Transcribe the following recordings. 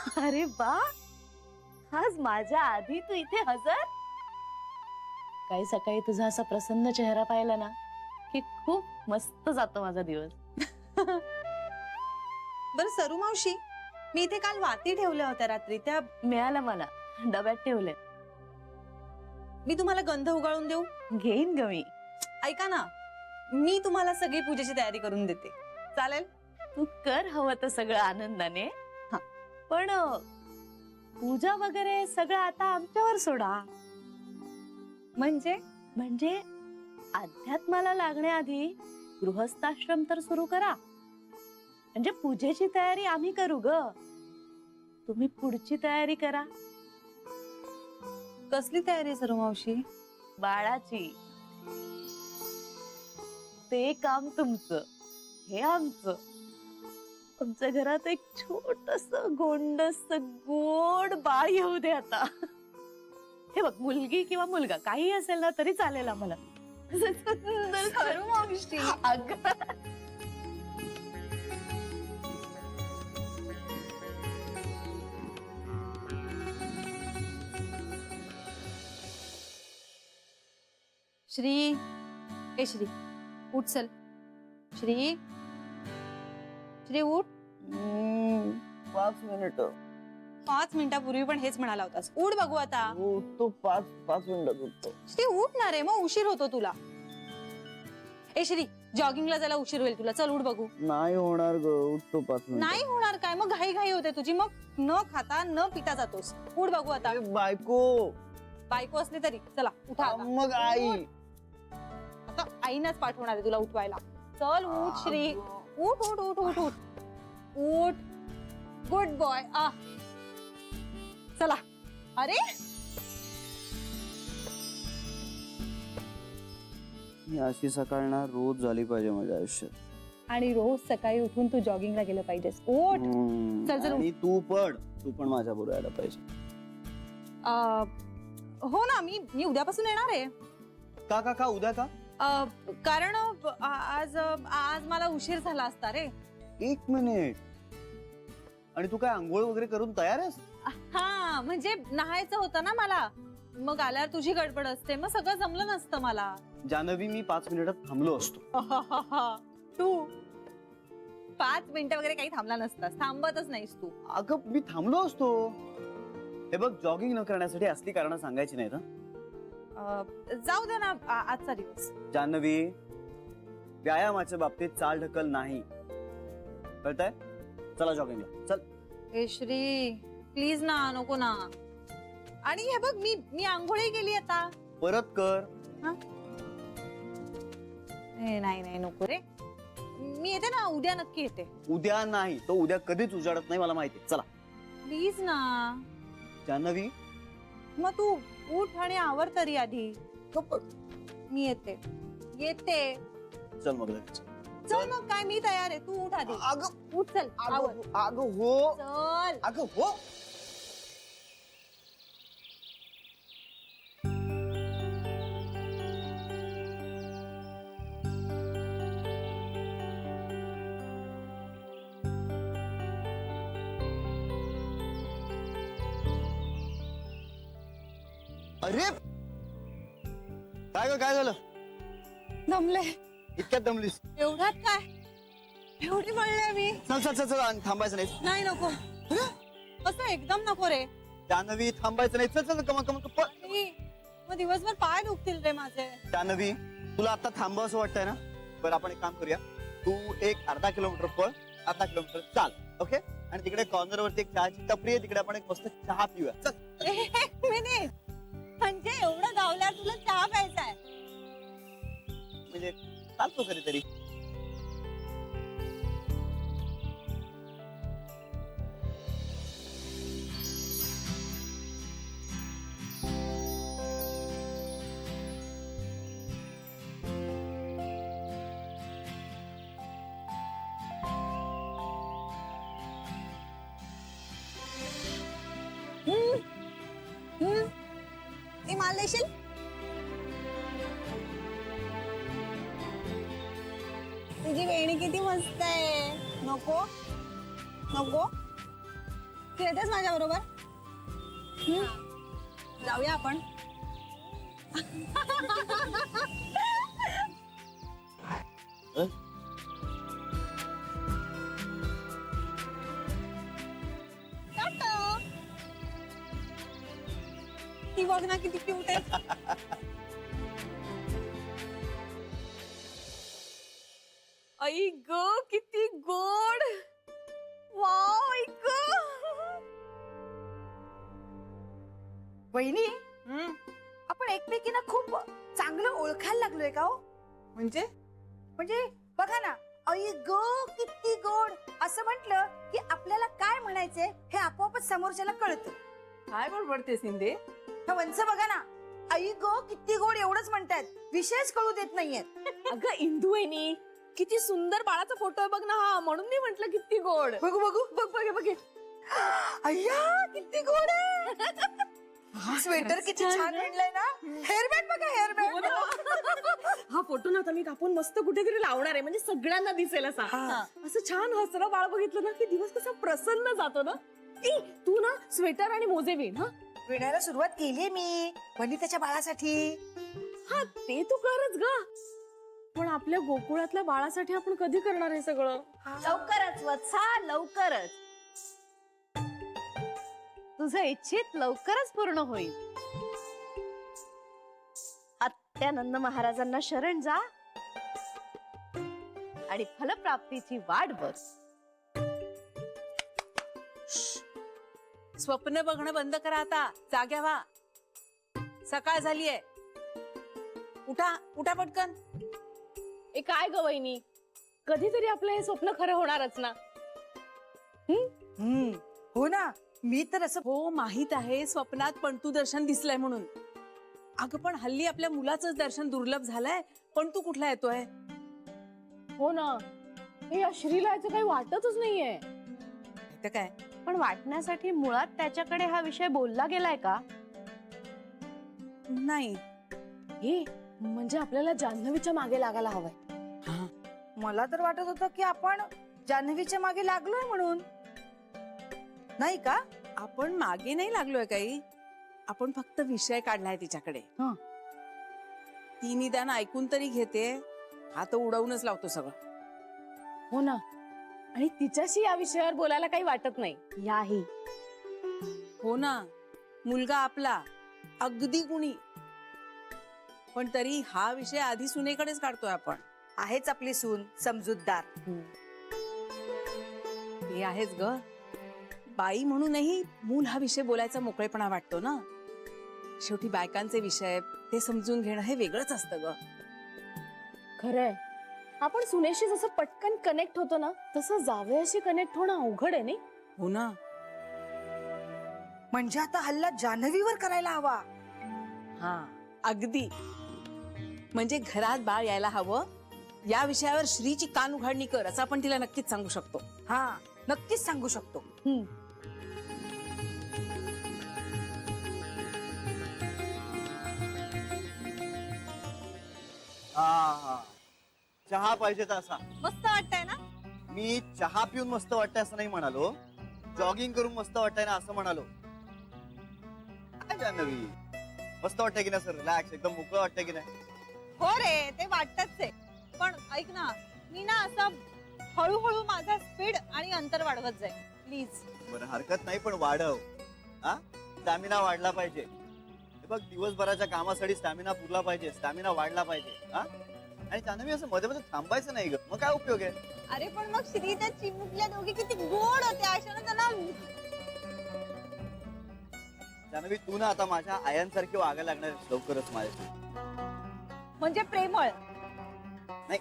अरे बा, आज माझ्या आधी तू इथे हजर. काही सकाळी तुझा असा प्रसन्न चेहरा पाहिला ना की खूप मस्त जातो माझा दिवस. बरं सरू मावशी, मी इथे काल वाती ठेवल्या होत्या रात्री, त्या मिळालं मला, डब्यात ठेवले. मी तुम्हाला गंध उगाळून देऊ? घेईन ग मी. ऐका ना, मी तुम्हाला सगळी पूजेची तयारी करून देते, चालेल? तू कर हवं तर सगळं आनंदाने. हा. पण पूजा वगैरे सगळं आता आमच्यावर सोडा. म्हणजे अध्यात्माला लागण्याआधी गृहस्थाश्रम तर सुरू करा. म्हणजे पूजेची तयारी आम्ही करू ग, तुम्ही पुढची तयारी करा. कसली तयारी सरू मावशी? बाळाची. ते काम तुमचं, हे आमचं. आमच्या घरात एक छोटस गोंडस गोड बाळ येऊ दे आता. हे बघ, मुलगी किंवा मुलगा काही असेल ना तरी चालेल आम्हाला. सरू मावशी, अगं श्री, ए श्री, उठ चल. श्री, श्री उठ. 5 मिनिट. 5 मिनिटापूर्वी पण हेच म्हणाला होतास. उठ बघू आता. उठतो 5 मिनिटात उठतो. श्री उठणार आहे, मग उशीर होतो तुला. ए श्री, जॉगिंगला जायला उशीर होईल तुला, चल उठ बघू. नाही होणार ग, उठतो 5 मिनिट. नाही होणार काय? मग घाई घाई होते तुझी, मग न खाता न पिता जातोस. उठ बघू आता. बायको. बायको असली तरी चला उठा आता. मग आई. आता आईनच पाठवणार आहे तुला उठवायला. चल उठ श्री, उठ उठ उठ उठ उठ उठ. Good boy. चला. अरे ही अशी सकाळ ना रोज झाली पाहिजे माझ्या आयुष्यात. आणि रोज सकाळी उठून तू जॉगिंगला गेलं पाहिजेस. उठ. चल, चल. आणि तू पण माझ्या बरोबर यायला पाहिजे. हो ना, मी उद्यापासून येणार आहे. का उद्या का? कारण आज मला उशीर झाला असता रे. 1 मिनिट. आणि तू काय आंघोळ वगैरे करून तयार आहेस? हा, म्हणजे नहायचं होतं ना मला, मग आल्यावर तुझी गडबड असते, मग सगळं जमलं नसतं मला. जानवी, मी 5 मिनिटात थांबलो असतो. तू 5 मिनिटं वगैरे काही थांबला नसतास, थांबतच नाहीस तू. अगं मी थांबलो असतो. हे बघ, जॉगिंग न करण्यासाठी असली कारण सांगायची नाही ना. जाऊ दे ना आजचा दिवस. जान्हवी, व्यायामाच्या बाबतीत चाल ढकल नाही, कळतंय? चला जॉगिंगला चल. ए श्री, प्लीज ना, नको ना. आणि हे बघ, मी आंघोळी केली आता. परत कर. नाही नको रे, मी येते ना, उद्या नक्की येते. उद्या नाही, तो उद्या कधीच उजाडत नाही, मला माहिती. चला प्लीज ना. जान्हवी. मग तू उठ आणि आवर तरी आधी. मी येते. चल मग लगेच. चल मग काय, मी तयार आहे, तू उठ आधी. अगं उठ चल, आवर. अगं हो. चल. अगं हो. अरे काय झालं? दमले. इतक्यात दमलीस? एवढ्यात काय, एवढी म्हणले मी. चल आणि थांबायचं नाही. नाही नको, असं एकदम नको रे. जान्हवी, थांबायचं नाही. चल कमा मग दिवसभर पाय दुखतील रे माझे. जान्हवी, तुला आता थांबावं असं वाटतंय ना? बरं, आपण एक काम करूया. तू एक अर्धा किलोमीटर पळ, अर्धा किलोमीटर चाल, ओके? आणि तिकडे कॉर्नर वरती एक चहाची टपरी आहे, तिकडे आपण एक मस्त चहा पिऊया. चल. एक मिनिट, म्हणजे एवढं गावल्यावर तुला चहा प्यायचा आहे? म्हणजे चालतो कधीतरी. माल देशील? तुझी वेणी किती मस्त आहे. नको नको, खेळतेस माझ्या बरोबर? जाऊया आपण. अ? टाटा. ती बघ ना किती क्यूट आहे. आई ग किती गोड. वाव आई ग. वहिनी आपण एकमेकींना खूप चांगलं ओळखायला लागलोय का हो? म्हणजे म्हणजे बघा ना, आई ग किती गोड असं म्हटलं की आपल्याला काय म्हणायचंय हे आपोआपच समोरच्याला कळतं. काय बडबडते सिंधे? हा वंश बघा ना, आई ग किती गोड एवढंच म्हणतायत, विषयच कळू देत नाहीयेत. अगं इंदू वहिनी किती सुंदर बाळाचा फोटो आहे बघ ना हा, म्हणून मी म्हंटल किती गोड. बघू बघू बघ बघ बघ. अय्या किती गोड आहे. हा स्वेटर किती छान विणलंय ना. हेअरबँड बघा, हेअरबँड. हा फोटो ना आता मी कापून मस्त कुठेतरी लावणार आहे, म्हणजे सगळ्यांना दिसेल असा. हा. असं छान हसरा बाळ बघितलं ना की दिवस कसा प्रसन्न जातो ना. ए, तू ना स्वेटर आणि मोजे विण. हा विणायला सुरुवात केलीये मी वनिताच्या बाळासाठी. हा ते तू करच ग, पण आपल्या गोकुळातल्या बाळासाठी आपण कधी करणार हे सगळं? लवकरच वत्सा, लवकरच. तुझं इच्छित लवकरच पूर्ण होईल. आत्यानंद महाराजांना शरण जा आणि फलप्राप्तीची वाट बघ. स्वप्न बघणं बंद करा आता. जाग्या व्हा. सकाळ झालीये. उठा उठा पटकन. ए काय ग वहिनी, कधीतरी आपलं हे स्वप्न खरं होणारच ना. हो ना, मी तर असं हो माहित आहे स्वप्नात पंतू दर्शन दिसलंय म्हणून. अगं पण हल्ली आपल्या मुलाचंच दर्शन दुर्लभ झालंय. पंतू कुठला येतोय? हो ना, हे या श्रीलाचं काही वाटतच नाहीये. तर काय पण वाटण्यासाठी मुळात त्याच्याकडे हा विषय बोलला गेलाय का? नाही. हे म्हणजे आपल्याला जान्हवीच्या मागे लागायला हवंय. मला तर वाटत होतं की आपण जान्हवीच्या मागे लागलोय म्हणून. नाही का? आपण मागे नाही लागलोय काही. आपण फक्त विषय काढलाय तिच्याकडे. हं. ती निदान ऐकून तरी घेते. हा तर उडवूनच लावतो सगळं. हो ना, आणि तिच्याशी या विषयावर बोलायला काही वाटत नाही. याही हो ना, मुलगा आपला अगदी गुणी, पण तरी हा विषय आधी सुनेकडेच काढतोय आपण. आहेच आपली सून समजूतदार. हे आहेच ग. बाई म्हणूनही मूल हा विषय बोलायचा मोकळेपणा वाटतो ना. शेवटी बायकांचे विषय ते समजून घेणं हे वेगळंच असतं ग. खरंय, आपण सुनेशी जसं पटकन कनेक्ट होतो ना, तसं जावयाशी कनेक्ट होणं अवघड आहे नाही. हो ना. म्हणजे आता हल्ला जान्हवीवर करायला हवा. हा अगदी. म्हणजे घरात बाळ यायला हवं या विषयावर श्रीची कान उघाडणी कर असं आपण तिला नक्कीच सांगू शकतो. हा नक्कीच सांगू शकतो. चहा पाहिजे तर असा. मस्त वाटतंय ना. मी चहा पिऊन मस्त वाटतंय असं नाही म्हणालो, जॉगिंग करून मस्त वाटतंय ना असं म्हणालो. काय जान्हवी, मस्त वाटतंय की नाही सर? रिलॅक्स, एकदम मोकळं वाटतंय की नाही? हो रे, ते वाटतच आहे. पण ऐक ना, मी ना असं हळूहळू माझा स्पीड आणि अंतर वाढवत जाईल प्लीज. बरं हरकत नाही, पण वाढव. हा, स्टॅमिना वाढला पाहिजे. हे बघ, दिवसभराच्या कामासाठी स्टॅमिना पुरला पाहिजे, स्टॅमिना वाढला पाहिजे. हा, आणि जान्हवी असं मध्ये मध्ये थांबायचं नाही ग, मग काय उपयोग आहे? अरे पण मग श्रीच्या चिमुकल्या दोघी किती गोड होत्या. अशा ना त्यांना जान्हवी, तू ना आता माझ्या आयांसारखी वागायला लागणार आहेस लवकरच माझ्याशी. म्हणजे प्रेमळ. नाही,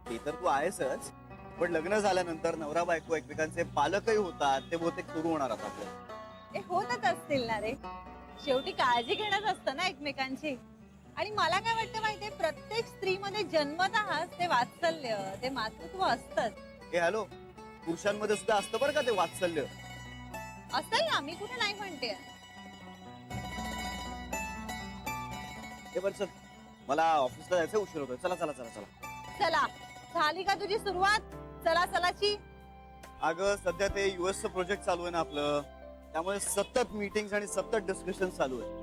ते तर तू आहेसच, पण लग्न झाल्यानंतर नवरा बायको एकमेकांचे पालकही होतात. ते बहुतेक सुरू होणार आता आपल्याला. ते होतच असतील ना रे. शेवटी काळजी घेणंच असतं ना एकमेकांची. आणि मला काय वाटतं माहितीये, प्रत्येक स्त्रीमध्ये जन्मतःच ते वात्सल्य, ते मातृत्व असतंच. हे हॅलो, पुरुषांमध्ये सुद्धा असतं बरं का ते वात्सल्य. असेल ना, मी कुठे नाही म्हणते. हे बरं चल, मला ऑफिसला जायचं, उशीर होतोय. चला चला चला चला. चला, झाली का तुझी सुरुवात चला चलाची? अगं सध्या ते युएसचं प्रोजेक्ट चालू आहे ना आपलं, त्यामुळे सतत मीटिंग आणि सतत डिस्कशन चालू आहे.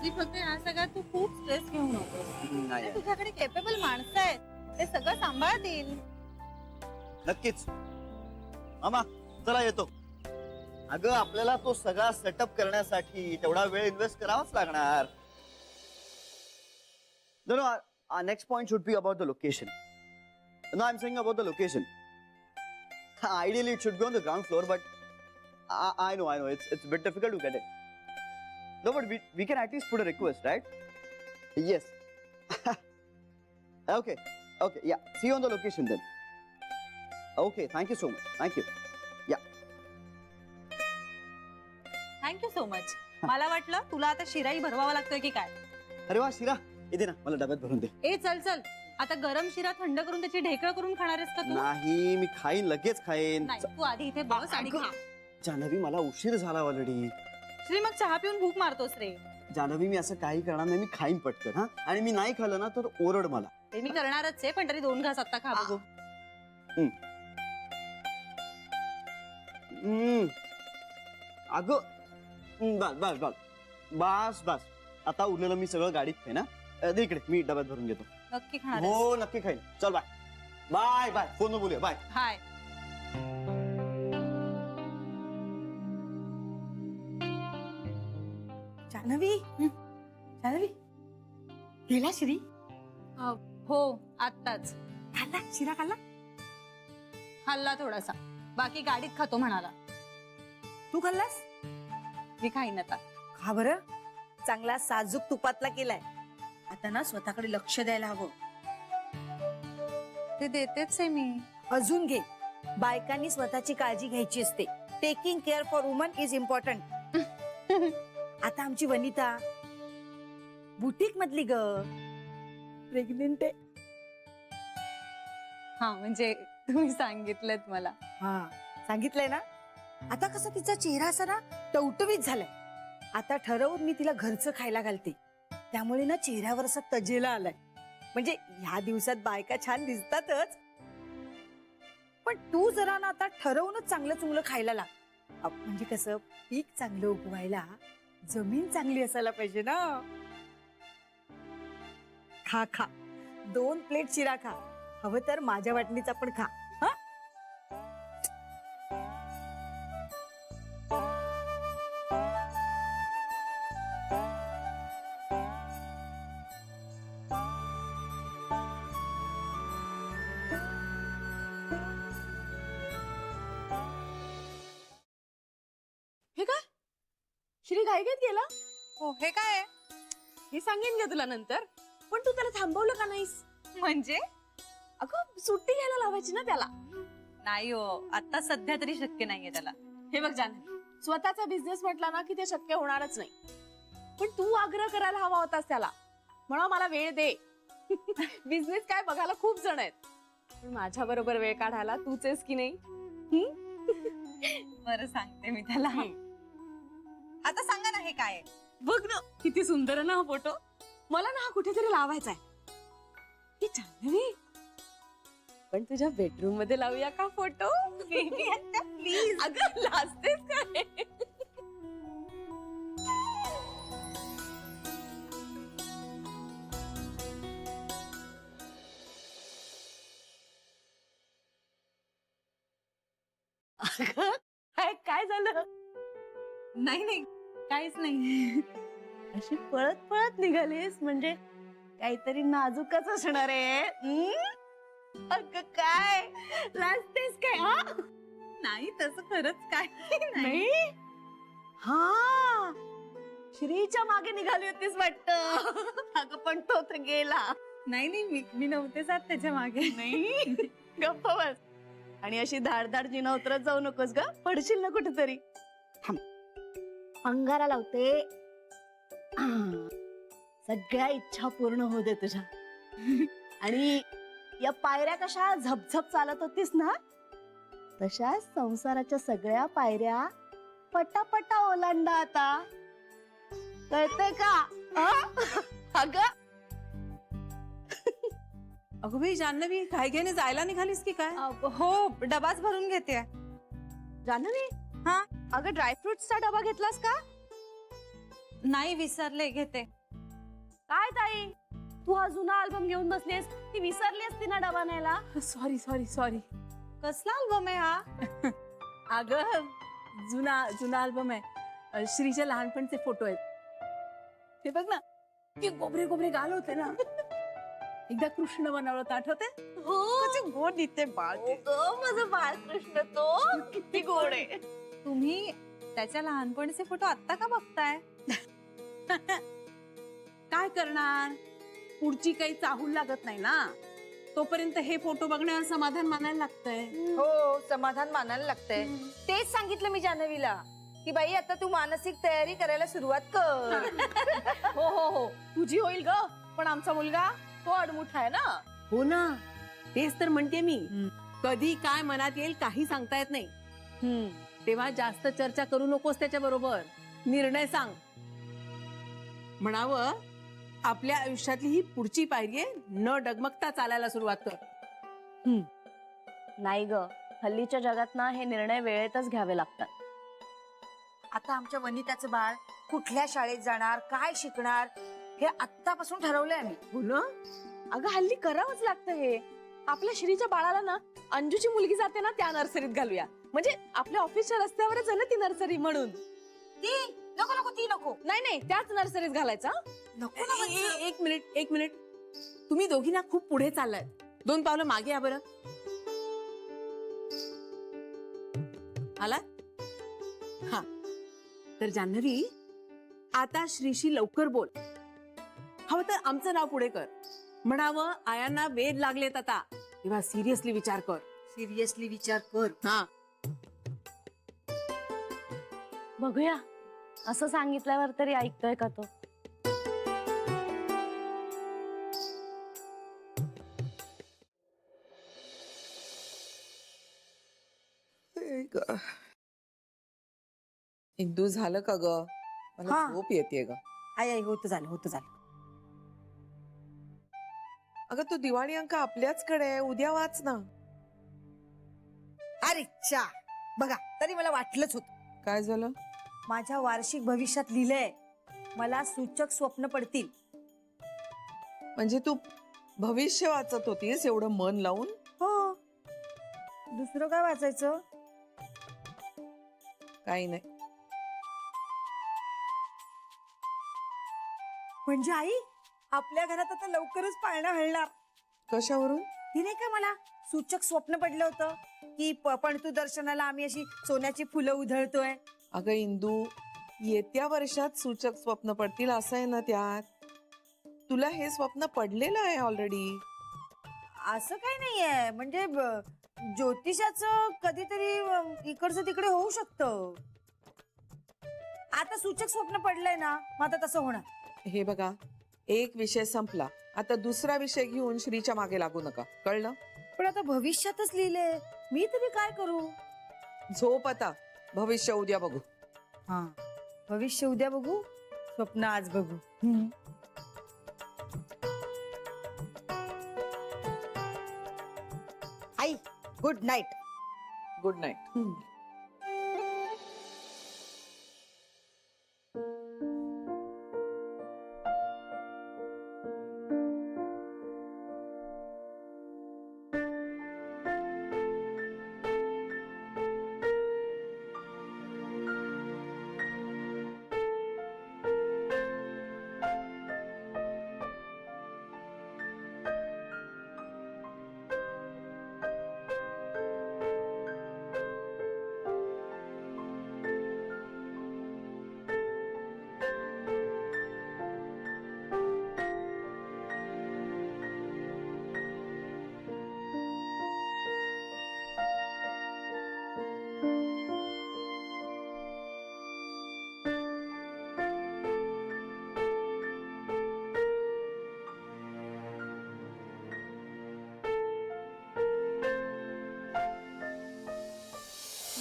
मी फक्त या सगळ्यात तू खूप स्ट्रेस घेऊ नको. नाही तुझ्याकडे केपेबल माणसं आहेत, ते सगळं सांभाळतील. नक्कीच. मामा चला येतो. अगं आपल्याला तो सगळा सेटअप करण्यासाठी तेवढा वेळ इन्व्हेस्ट करावाच लागणार. No, our next point should be about the location. No, I'm saying about the location. Ideally, it should be on the ground floor, but I know, it's a bit difficult to get it. No, but we can at least put a request, right? Yes. Okay, yeah. See you on the location then. Okay, thank you so much. Thank you. Thank you so much. मला वाटलं तुला आता शिराई भरवावा लागतोय की काय. अरे वा शिरा, इथे ना मला डब्यात भरून दे. ए चल चल, आता गरम शिरा थंड करून त्याची ढेकळ करून खाणार आहेस का तू? नाही मी खाईन, लगेच खाईन. नाही, तू आधी इथे बस आणि खा. जान्हवी मला उशीर झाला ऑलरेडी. श्री मग चहा पिऊन भूक मारतोस रे. जान्हवी मी असं काही करणार नाही, मी खाईन पटकन. हा, आणि मी नाही खाल्लं ना तर ओरड मला. ते मी करणारच आहे, पण तरी 2 घास आता खा बघू. अगं बस बस बस बस बस. आता उरलेलं मी सगळं गाडीत खाईन. ना दे इकडे, मी डब्यात भरून घेतो. नक्की खाणार आहेस? हो नक्की खाईन. चल बाय बाय बाय. फोनवर बोलूया. बाय. हाय. जान्हवी जान्हवी गेला श्री? हो आत्ताच खाल्ला शिरा खाल्ला? खाल्ला थोडासा, बाकी गाडीत खातो म्हणाला. तू खाल्लास? मी खाईन आता. खा बरं, चांगला साजूक तुपातला केलाय. आता ना स्वतःकडे लक्ष द्यायला हवं. ते देतेच आहे मी. अजून घे. बायकांनी स्वतःची काळजी घ्यायची असते. Taking care for woman is important. आता आमची वनिता बुटीक मधली ग, प्रेग्नेंट आहे. हा म्हणजे तुम्ही सांगितलं मला. हा सांगितलंय ना. आता कसा तिचा चेहरा असा ना टवटवीत झालाय. आता ठरवून मी तिला घरचं खायला घालते, त्यामुळे ना चेहऱ्यावर असा तजेला आलाय. म्हणजे ह्या दिवसात बायका छान दिसतातच, पण तू जरा ना आता ठरवूनच चांगलं चुंगलं खायला लाग. म्हणजे कसं पीक चांगलं उगवायला जमीन चांगली असायला पाहिजे ना. खा खा, 2 प्लेट शिरा खा. हवं तर माझ्या वाटणीचा पण खा. हा हे काय श्री घाईघाईत गेला? हो हे काय आहे? हे सांगेन का तुला नंतर. पण तू त्याला थांबवलं का नाहीस? म्हणजे अगं सुट्टी घ्यायला लावायची ना त्याला. नाही हो, आता सध्या तरी शक्य नाहीये त्याला. हे बघ जान्हवी, स्वतःचा बिझनेस म्हटला ना की ते शक्य होणारच नाही. पण तू आग्रह करायला हवा होतास त्याला, म्हणा मला वेळ दे. बिझनेस काय बघायला खूप जण आहेत, पण माझ्या बरोबर वेळ काढायला तूच आहेस की नाही. बरं सांगते मी त्याला. आता सांगा ना हे काय आहे? बघ ना किती सुंदर आहे ना हा फोटो. मला ना हा कुठेतरी लावायचा आहे. हे जान्हवी, पण तुझ्या बेडरूम मध्ये लावूया का फोटो? प्लीज. अगं लाजतेस काय? अगं काय झालं? नाही नाही काहीच नाही. अशी पळत पळत निघालीस म्हणजे काहीतरी नाजूकच असणार आहे. अगं काय लाजतेस काय? हा नाही तसं खरंच काय नाही. नाही. हा श्रीच्या मागे निघाली होतीस वाटतं. अगं पण तो तर गेला. नाही मी नव्हते जात त्याच्या मागे. नाही गप्प बस. आणि अशी धाडधाड जिना उतरत जाऊ नकोस ग, पडशील ना कुठेतरी. अंगारा लावते. सगळ्या इच्छा पूर्ण होऊ दे तुझ्या. आणि या पायऱ्या कशा झपझप चालत होतीस ना, तशा संसाराच्या सगळ्या पायऱ्या पटापटा ओलांडा आता. कळतंय का? अगं अगं बाई जान्हवी, घाईघाईने जायला निघालीस की काय? हो डबाच भरून घेते. जान्हवी, हा अगं ड्रायफ्रुट्सचा डबा घेतलास का? नाही विसरले, घेते. काय ताई, तू हा जुना अल्बम घेऊन बसलीस, ती विसरली असती ना डबा न्यायला. Sorry sorry sorry. कसला अल्बम आहे हा? अगं जुना जुना अल्बम आहे. श्रीच्या लहानपणचे फोटो आहेत. हे बघ ना, की गोबरे गोबरे गाल होते ना. एकदा कृष्ण बनवलं होतं, आठवते? हो कसे गोड दिसते बाळ ते. माझं बाळकृष्ण तो किती गोड आहे. तुम्ही त्याच्या लहानपणीचे फोटो आत्ता का बघताय? काय करणार, पुढची काही चाहूल लागत नाही ना, तोपर्यंत हे फोटो बघण्यावर समाधान मानायला लागतंय. हो, समाधान मानायला लागतंय. तेच सांगितलं मी जान्हवीला की बाई आता तू मानसिक तयारी करायला सुरुवात कर. हो हो हो, तुझी होईल ग, पण आमचा मुलगा तो अडमुठा आहे ना. हो ना, तेच तर म्हणते मी. कधी काय मनात येईल काही सांगता येत नाही. तेव्हा जास्त चर्चा करू नकोस त्याच्या बरोबर. निर्णय सांग. म्हणावं, आपल्या आयुष्यातली ही पुढची पायरी आहे, न डगमगता चालायला सुरुवात कर. नाही ग, हल्लीच्या जगात ना हे निर्णय वेळेतच घ्यावे लागतात. आता आमच्या वनिताचं बाळ कुठल्या शाळेत जाणार, काय शिकणार, हे आत्तापासून ठरवलंय आम्ही. हो ना? अगं हल्ली करावंच लागतं हे. आपल्या श्रीच्या बाळाला ना अंजूची मुलगी जाते ना त्या नर्सरीत घालूया. म्हणजे आपल्या ऑफिसच्या रस्त्यावरच आहे ना ती नर्सरी, म्हणून. ती नको नको, ती नको. नाही नाही, त्याच नर्सरीत घालायचा. नको ना वत्स. एक मिनिट एक मिनिट. तुम्ही दोघी ना खूप पुढे चाललाय. 2 पावलं मागे या बरं. आला? हा, तर जान्हवी, आता श्रीशी लवकर बोल. हवं तर आमचं नाव पुढे कर. म्हणावं, आयांना वेध लागलेत आता, तेव्हा सिरियसली विचार कर. सिरियसली विचार कर. हा, बघूया, असं सांगितल्यावर तरी ऐकतोय का तो. इंदू झालं का ग? मला हा. झोप येते ग. आई आई, होतं झालं, होतं झालं. अगं तो दिवाळी अंक आपल्याचकडे आहे, उद्या वाच ना. अरे चा, बघा तरी मला वाटलंच होत. काय झालं? माझ्या वार्षिक भविष्यात लिहिलंय, मला सूचक स्वप्न पडतील. म्हणजे तू भविष्य वाचत होतीस एवढं मन लावून? हो, दुसरं काय वाचायचं? काही नाही. म्हणजे आई, आपल्या घरात आता लवकरच पाळणा हलणार. कशावरून? ती नाही का मला सूचक स्वप्न पडलं होतं की पण तू दर्शनाला आम्ही अशी सोन्याची फुलं उधळतोय. अगं इंदू, येत्या वर्षात सूचक स्वप्न पडतील असं आहे ना त्यात. तुला हे स्वप्न पडलेलं आहे ऑलरेडी. असं काही नाहीये, म्हणजे ज्योतिषाचं कधीतरी इकडचं तिकडे होऊ शकतं. आता सूचक स्वप्न पडलंय ना, मग आता तसं होणार. हे बघा, एक विषय संपला, आता दुसरा विषय घेऊन श्रीच्या मागे लागू नका, कळलं? पण आता भविष्यातच लिहिलंय, मी तरी काय करू? झोप आता, भविष्य उद्या बघू. हा, भविष्य उद्या बघू, स्वप्न आज बघू. आई, गुड नाईट. Good night.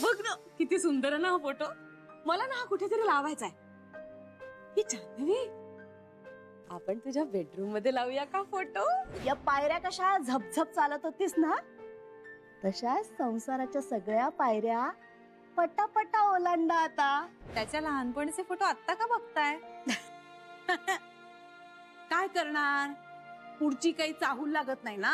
बघ ना, किती सुंदर आहे ना हा फोटो. मला ना हा कुठेतरी लावायचा आहे. ही जान्हवी, आपण तुझ्या बेडरूम मध्ये लावूया का फोटो? या पायऱ्या कशा झपझप चालत होतीस ना, तशा संसाराच्या सगळ्या पायऱ्या पटापटा ओलांडा आता. त्याच्या लहानपणीचे फोटो आत्ता का बघताय? काय करणार, पुढची काही चाहूल लागत नाही ना,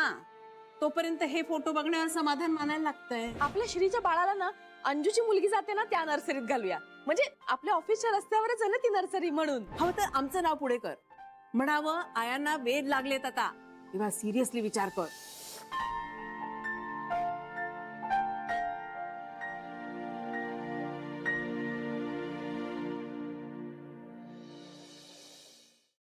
तोपर्यंत हे फोटो बघण्यावर समाधान मानायला लागतंय. आपल्या श्रीच्या बाळाला ना अंजूची मुलगी जाते ना त्या नर्सरीत घालूया. म्हणजे आपल्या ऑफिसच्या रस्त्यावरच आहे ना ती नर्सरी म्हणून. हवं तर आमचं नाव पुढे कर, म्हणावं आयांना वेध लागलेत आता, तेव्हा सिरियसली विचार कर.